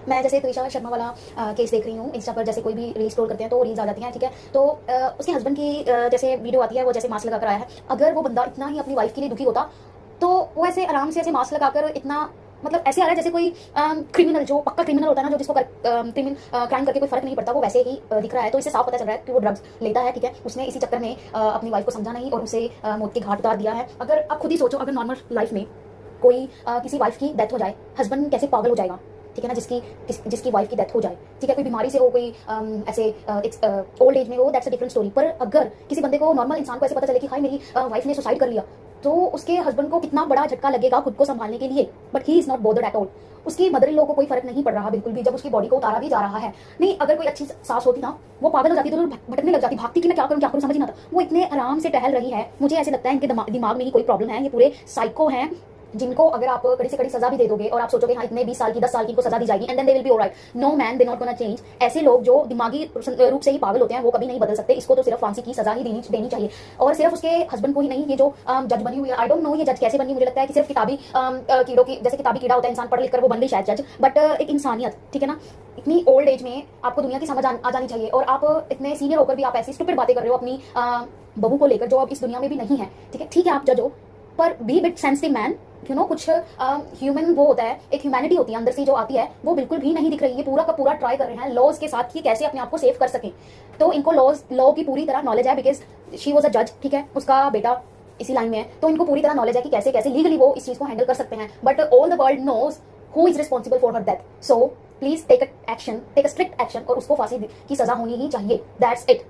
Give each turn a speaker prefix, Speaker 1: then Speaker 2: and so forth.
Speaker 1: मैं जैसे त्रिशा शर्मा वाला केस देख रही हूँ इंस्टा पर, जैसे कोई भी रील स्क्रॉल करते हैं तो रील्स आ जाती हैं, ठीक है। तो उसके हस्बैंड की जैसे वीडियो आती है, वो जैसे मास्क लगाकर आया है। अगर वो बंदा इतना ही अपनी वाइफ के लिए दुखी होता तो वो ऐसे आराम से ऐसे मास्क लगाकर इतना, मतलब ऐसे आ रहा है जैसे कोई क्रिमिनल, जो पक्का क्रिमिनल होता है ना, जो जिसको क्राइम करके कोई फर्क नहीं पड़ता, वो वैसे ही दिख रहा है। तो इससे साफ पता चल रहा है कि वो ड्रग्स लेता है, ठीक है। उसने इसी चक्कर में अपनी वाइफ को समझा नहीं और उसे मौत के घाट उतार दिया है। अगर आप खुद ही सोचो, अगर नॉर्मल लाइफ में कोई किसी वाइफ की डेथ हो जाए, हस्बैंड कैसे पागल हो जाएगा, ठीक है ना, जिसकी वाइफ की डेथ हो जाए, ठीक है, कोई बीमारी से हो, कोई ऐसे ओल्ड एज में हो, दैट्स अ डिफरेंट स्टोरी। पर अगर किसी बंदे को, नॉर्मल इंसान को ऐसे पता चले कि हाय मेरी वाइफ ने सुसाइड कर लिया, तो उसके हस्बैंड को कितना बड़ा झटका लगेगा खुद को संभालने के लिए। But he is not bothered at all. उसकी मदर इन लॉ को कोई फर्क नहीं पड़ रहा बिल्कुल भी, जब उसकी बॉडी को उतारा भी जा रहा है। नहीं, अगर कोई अच्छी सास होती ना, वो पागल हो जाती, तो भटकने लग जाती, भागती कि मैं क्या करूं समझ ही ना आता। वो इतने आराम से टहल रही है। मुझे ऐसे लगता है इनके दिमाग में ही कोई प्रॉब्लम है। ये पूरे साइको हैं, जिनको अगर आप कड़ी से कड़ी सजा भी दे दोगे और आप सोचोगे हाँ इतने 20 साल की 10 साल की को सजा दी जाएगी and then they will be alright. No man, they not gonna change. ऐसे लोग जो दिमागी रूप से ही पागल होते हैं वो कभी नहीं बदल सकते। इसको तो सिर्फ फांसी की सजा ही देनी चाहिए। और सिर्फ उसके हस्बैंड को ही नहीं, ये जो जज बनी हुई है, आई डोंट नो ये जज कैसे बनी, मुझे लगता है कि सिर्फ किताबी कीड़ों की, जैसे किताबी कीड़ा होता है इंसान पढ़ लिख कर वो बन गई शायद जज, बट एक इंसानियत, ठीक है ना। इतनी ओल्ड एज में आपको दुनिया की समझ आ जानी चाहिए, और आप इतने सीनियर होकर भी आप ऐसी स्टूपिड बातें कर रहे हो अपनी बहू को लेकर, जो अब इस दुनिया में भी नहीं है, ठीक है आप जज हो, पर be bit sensitive man. You know, कुछ ह्यूमन वो होता है, एक ह्यूमैनिटी होती है अंदर से जो आती है, वो बिल्कुल भी नहीं दिख रही है। पूरा का पूरा ट्राई कर रहे हैं लॉज के साथ कि कैसे अपने आप को सेव कर सकें। तो इनको लॉ की पूरी तरह नॉलेज है, बिकॉज शी वॉज अ जज, ठीक है, उसका बेटा इसी लाइन में है। तो इनको पूरी तरह नॉलेज है कि कैसे कैसे लीगली वो इस चीज को हैंडल कर सकते हैं। But all the world knows who is responsible for her death. So please take action, take a strict action, और उसको फांसी की सजा होनी ही चाहिए। That's it.